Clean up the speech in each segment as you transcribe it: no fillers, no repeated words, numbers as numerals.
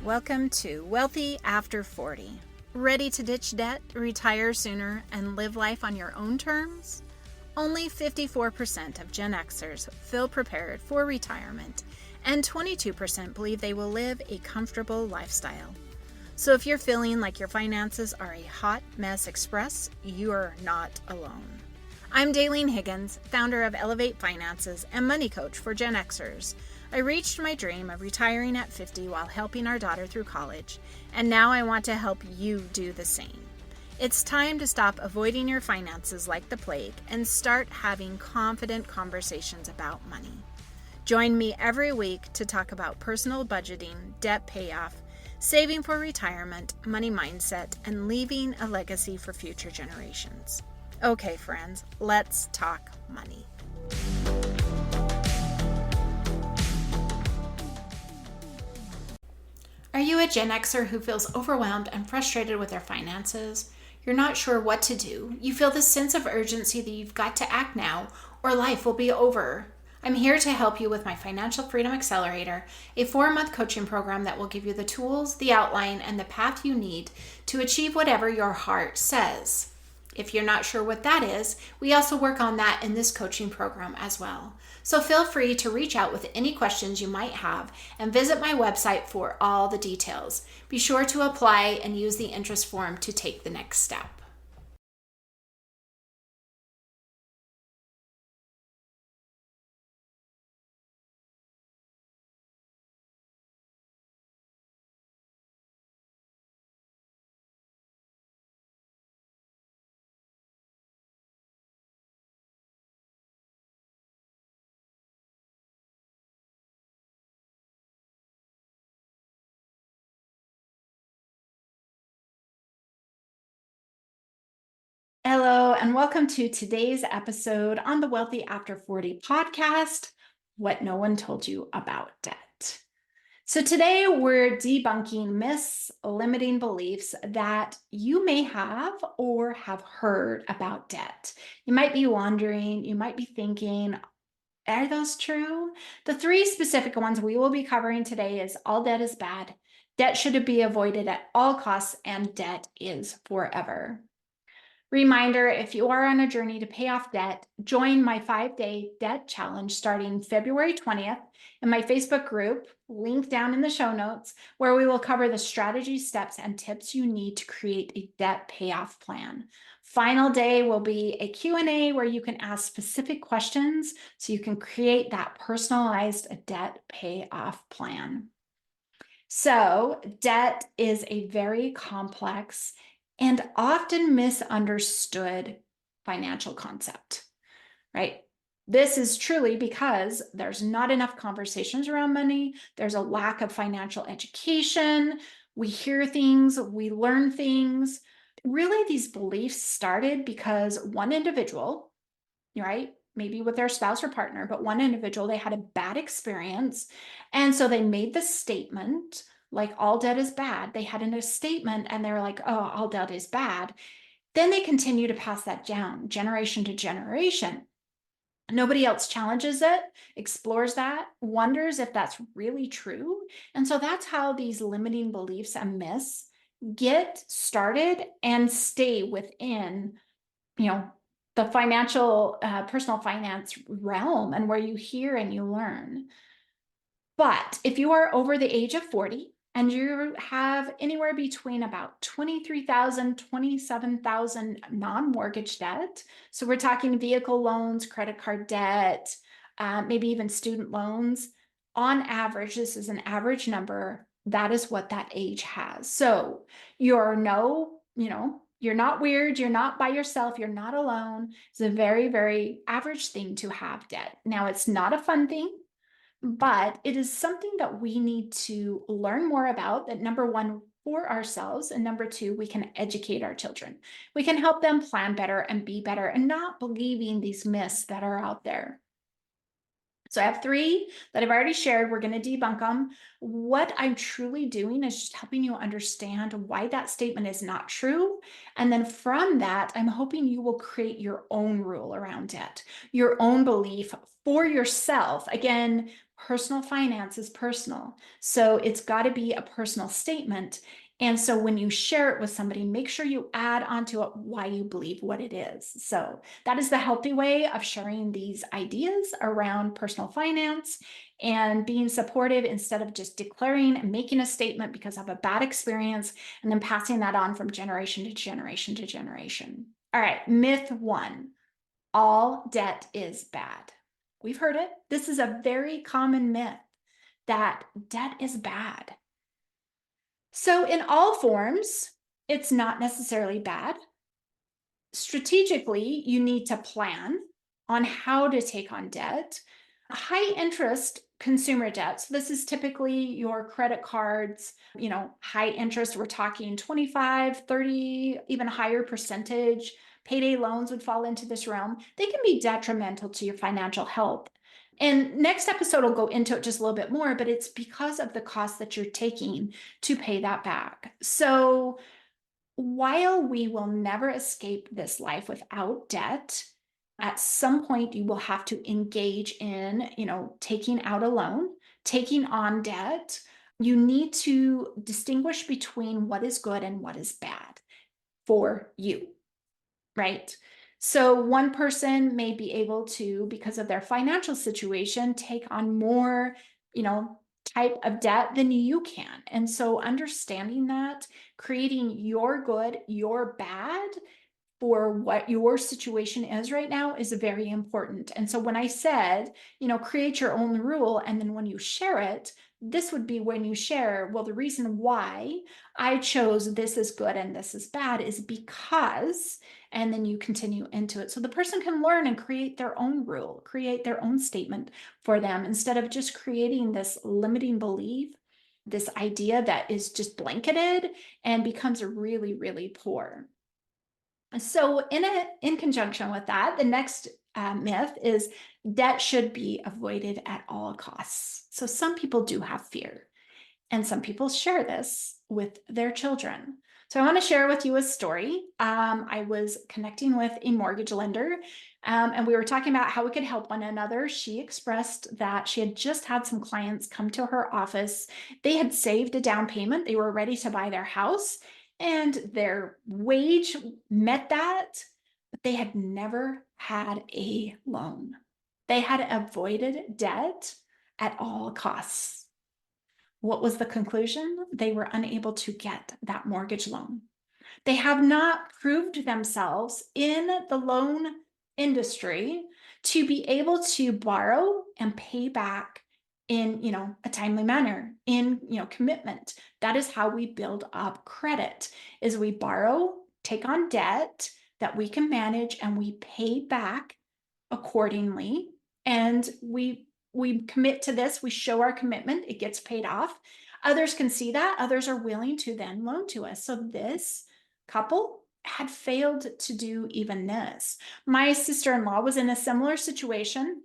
Welcome to Wealthy After 40. Ready to ditch debt, retire sooner, and live life on your own terms? Only 54% of Gen Xers feel prepared for retirement, and 22% believe they will live a comfortable lifestyle. So if you're feeling like your finances are a hot mess express, you are not alone. I'm Daleen Higgins, founder of Elevate Finances and money coach for Gen Xers. I reached my dream of retiring at 50 while helping our daughter through college, and now I want to help you do the same. It's time to stop avoiding your finances like the plague and start having confident conversations about money. Join me every week to talk about personal budgeting, debt payoff, saving for retirement, money mindset, and leaving a legacy for future generations. Okay, friends, let's talk money. Are you a Gen Xer who feels overwhelmed and frustrated with their finances? You're not sure what to do. You feel this sense of urgency that you've got to act now or life will be over. I'm here to help you with my Financial Freedom Accelerator, a 4-month coaching program that will give you the tools, the outline, and the path you need to achieve whatever your heart says. If you're not sure what that is, we also work on that in this coaching program as well. So feel free to reach out with any questions you might have and visit my website for all the details. Be sure to apply and use the interest form to take the next step. Hello, and welcome to today's episode on the Wealthy After 40 podcast, What No One Told You About Debt. So today we're debunking myths, limiting beliefs that you may have or have heard about debt. You might be wondering, you might be thinking, are those true? The 3 specific ones we will be covering today is all debt is bad, debt should be avoided at all costs, and debt is forever. Reminder, if you are on a journey to pay off debt, join my 5-day debt challenge starting February 20th in my Facebook group, link down in the show notes, where we will cover the strategy, steps, and tips you need to create a debt payoff plan. Final day will be a Q&A where you can ask specific questions so you can create that personalized debt payoff plan. So, debt is a very complex and often misunderstood financial concept, right? This is truly because there's not enough conversations around money. There's a lack of financial education. We hear things, we learn things. Really, these beliefs started because one individual, right? Maybe with their spouse or partner, but one individual, they had a bad experience. And so they made the statement, like all debt is bad. They had a statement and they're like, oh, all debt is bad. Then they continue to pass that down generation to generation. Nobody else challenges it, explores that, wonders if that's really true. And so that's how these limiting beliefs and myths get started and stay within, the financial, personal finance realm, and where you hear and you learn. But if you are over the age of 40 and you have anywhere between about 23,000, 27,000 non-mortgage debt, so we're talking vehicle loans, credit card debt, maybe even student loans, on average, this is an average number, that is what that age has. So you're you're not weird, you're not by yourself, you're not alone. It's a very, very average thing to have debt. Now, it's not a fun thing, but it is something that we need to learn more about, that number one, for ourselves, and number two, we can educate our children. We can help them plan better and be better and not believing these myths that are out there. So I have three that I've already shared. We're going to debunk them. What I'm truly doing is just helping you understand why that statement is not true. And then from that, I'm hoping you will create your own rule around it, your own belief for yourself. Again, personal finance is personal. So it's got to be a personal statement. And so when you share it with somebody, make sure you add onto it why you believe what it is. So that is the healthy way of sharing these ideas around personal finance and being supportive instead of just declaring and making a statement because of a bad experience and then passing that on from generation to generation to generation. All right, myth one, all debt is bad. We've heard it. This is a very common myth that debt is bad. So, in all forms, it's not necessarily bad. Strategically, you need to plan on how to take on debt. High interest consumer debt. So this is typically your credit cards, high interest. We're talking 25, 30, even higher percentage. Payday loans would fall into this realm. They can be detrimental to your financial health. And next episode will go into it just a little bit more, but it's because of the cost that you're taking to pay that back. So while we will never escape this life without debt, at some point you will have to engage in, taking out a loan, taking on debt. You need to distinguish between what is good and what is bad for you, right? So one person may be able to, because of their financial situation, take on more, type of debt than you can. And so understanding that, creating your good, your bad for what your situation is right now is very important. And so when I said, create your own rule, and then when you share it, this would be when you share, well, the reason why I chose this is good and this is bad is because, and then you continue into it. So the person can learn and create their own rule, create their own statement for them instead of just creating this limiting belief, this idea that is just blanketed and becomes really, really poor. So in conjunction with that, the next myth is debt should be avoided at all costs. So some people do have fear, and some people share this with their children. So I want to share with you a story. I was connecting with a mortgage lender, and we were talking about how we could help one another. She expressed that she had just had some clients come to her office. They had saved a down payment. They were ready to buy their house, and their wage met that, but they had never had a loan. They had avoided debt at all costs. What was the conclusion? They were unable to get that mortgage loan. They have not proved themselves in the loan industry to be able to borrow and pay back in, a timely manner, in, commitment. That is how we build up credit, is we borrow, take on debt that we can manage, and we pay back accordingly. And we commit to this, we show our commitment, it gets paid off. Others can see that, others are willing to then loan to us. So this couple had failed to do even this. My sister-in-law was in a similar situation,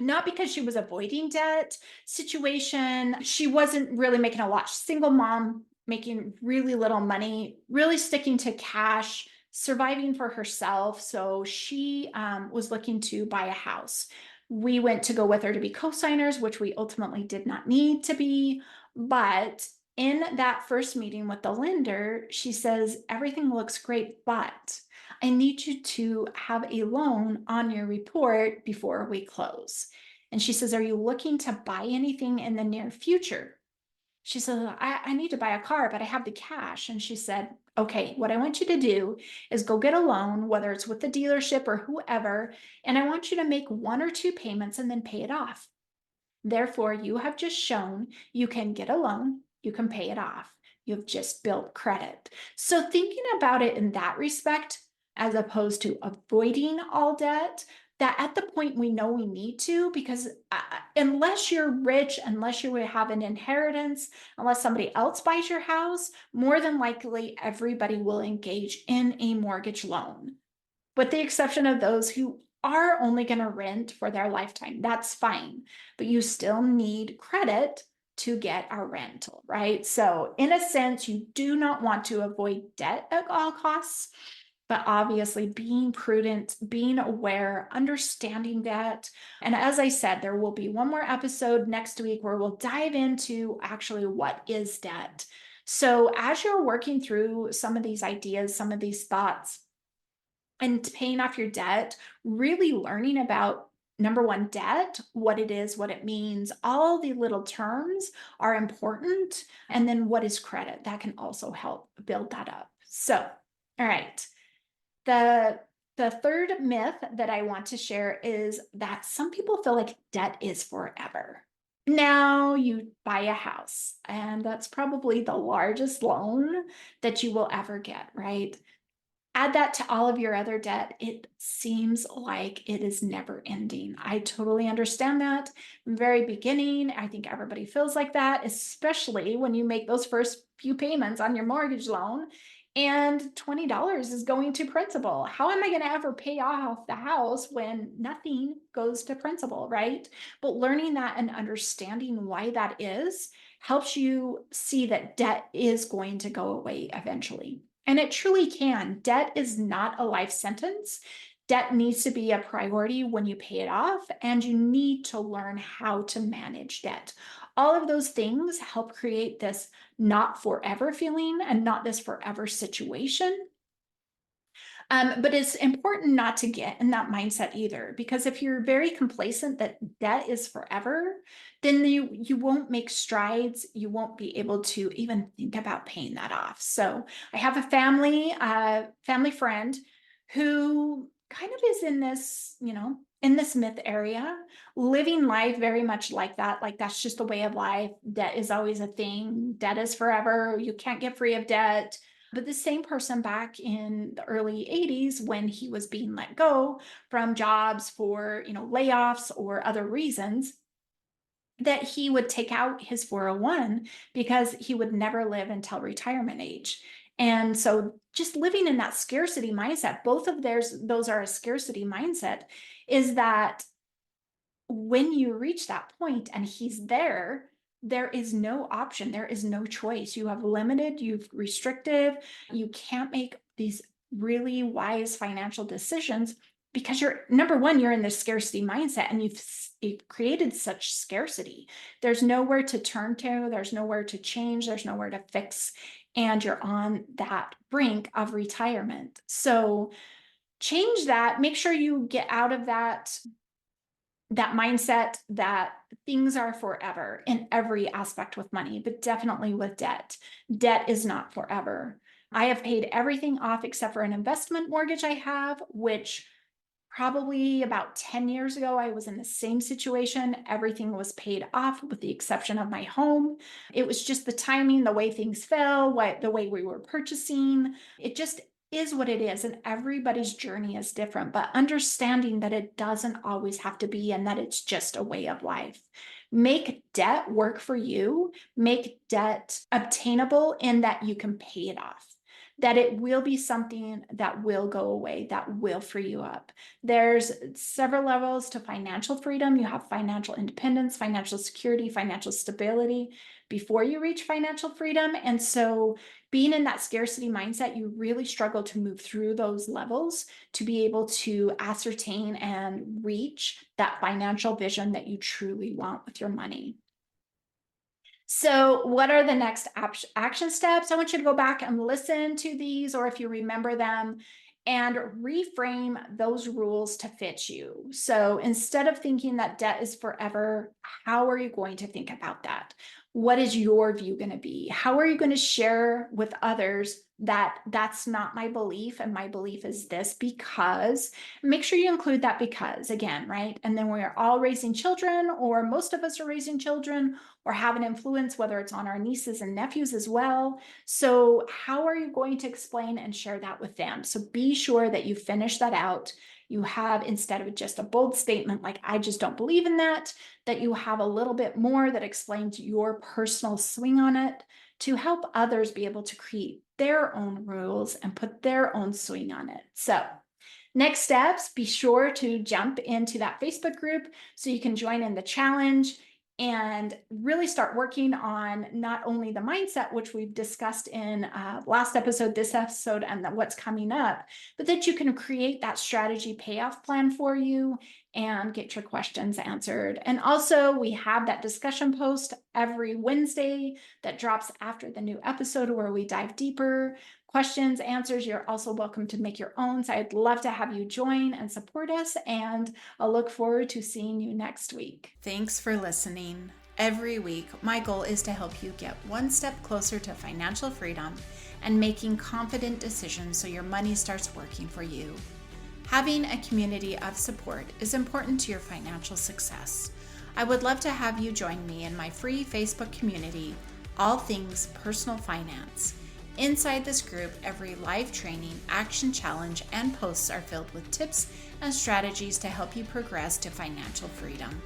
not because she was avoiding debt situation. She wasn't really making a lot. Single mom, making really little money, really sticking to cash, surviving for herself. So she was looking to buy a house. We went to go with her to be co-signers, which we ultimately did not need to be. But in that first meeting with the lender, she says, everything looks great, but I need you to have a loan on your report before we close. And she says, are you looking to buy anything in the near future? She says, I need to buy a car, but I have the cash. And she said, okay, what I want you to do is go get a loan, whether it's with the dealership or whoever, and I want you to make 1 or 2 payments and then pay it off. Therefore, you have just shown you can get a loan, you can pay it off. You've just built credit. So thinking about it in that respect, as opposed to avoiding all debt, that at the point we know we need to, because unless you're rich, unless you have an inheritance, unless somebody else buys your house, more than likely everybody will engage in a mortgage loan, with the exception of those who are only going to rent for their lifetime. That's fine, but you still need credit to get a rental, right? So, in a sense, you do not want to avoid debt at all costs, but obviously being prudent, being aware, understanding that. And as I said, there will be one more episode next week where we'll dive into actually what is debt. So, as you're working through some of these ideas, some of these thoughts, and paying off your debt, really learning about number one, debt, what it is, what it means, all the little terms are important. And then what is credit? That can also help build that up. So, all right. The the third myth that I want to share is that some people feel like debt is forever. Now you buy a house, and that's probably the largest loan that you will ever get, right? Add that to all of your other debt, it seems like it is never ending. I totally understand that. From the very beginning, I think everybody feels like that, especially when you make those first few payments on your mortgage loan and $20 is going to principal. How am I going to ever pay off the house when nothing goes to principal, right? But learning that and understanding why that is helps you see that debt is going to go away eventually. And it truly can. Debt is not a life sentence. Debt needs to be a priority when you pay it off, and you need to learn how to manage debt. All of those things help create this not forever feeling and not this forever situation. But it's important not to get in that mindset either, because if you're very complacent that debt is forever, then you won't make strides. You won't be able to even think about paying that off. So I have a family friend who kind of is in this, in this myth area, living life very much like that. Like that's just the way of life. Debt is always a thing. Debt is forever. You can't get free of debt. But the same person back in the early 80s, when he was being let go from jobs for, layoffs or other reasons, that he would take out his 401 because he would never live until retirement age. And so just living in that scarcity mindset, both of those are a scarcity mindset, is that when you reach that point and he's there, there is no option. There is no choice. You have limited, you've restrictive, you can't make these really wise financial decisions because you're number one, you're in this scarcity mindset and you've created such scarcity. There's nowhere to turn to, there's nowhere to change, there's nowhere to fix, and you're on that brink of retirement. So change that, make sure you get out of that mindset that things are forever in every aspect with money, but definitely with debt. Debt is not forever. I have paid everything off except for an investment mortgage I have, which probably about 10 years ago, I was in the same situation. Everything was paid off with the exception of my home. It was just the timing, the way things fell, the way we were purchasing. It just is what it is. And everybody's journey is different, but understanding that it doesn't always have to be and that it's just a way of life. Make debt work for you, make debt obtainable in that you can pay it off, that it will be something that will go away, that will free you up. There's several levels to financial freedom. You have financial independence, financial security, financial stability before you reach financial freedom. And so being in that scarcity mindset, you really struggle to move through those levels to be able to ascertain and reach that financial vision that you truly want with your money. So, what are the next action steps? I want you to go back and listen to these, or if you remember them, and reframe those rules to fit you. So, instead of thinking that debt is forever, how are you going to think about that? What is your view going to be? How are you going to share with others that that's not my belief and my belief is this? Because make sure you include that because again, right? And then we're all raising children, or most of us are raising children or have an influence, whether it's on our nieces and nephews as well. So how are you going to explain and share that with them? So be sure that you finish that out. You have, instead of just a bold statement like, I just don't believe in that you have a little bit more that explains your personal swing on it to help others be able to create their own rules and put their own swing on it. So Next steps, be sure to jump into that Facebook group so you can join in the challenge and really start working on not only the mindset, which we've discussed in last episode, this episode, and what's coming up, but that you can create that strategy payoff plan for you and get your questions answered. And also, we have that discussion post every Wednesday that drops after the new episode where we dive deeper. Questions, answers, you're also welcome to make your own. So I'd love to have you join and support us, and I'll look forward to seeing you next week. Thanks for listening. Every week, my goal is to help you get one step closer to financial freedom and making confident decisions so your money starts working for you. Having a community of support is important to your financial success. I would love to have you join me in my free Facebook community, All Things Personal Finance. Inside this group, every live training, action challenge, and posts are filled with tips and strategies to help you progress to financial freedom.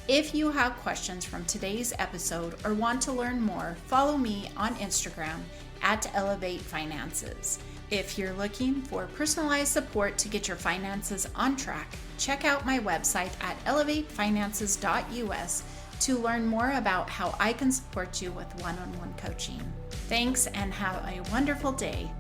If you have questions from today's episode or want to learn more, follow me on Instagram at Elevate Finances. If you're looking for personalized support to get your finances on track, check out my website at elevatefinances.us to learn more about how I can support you with one-on-one coaching. Thanks and have a wonderful day.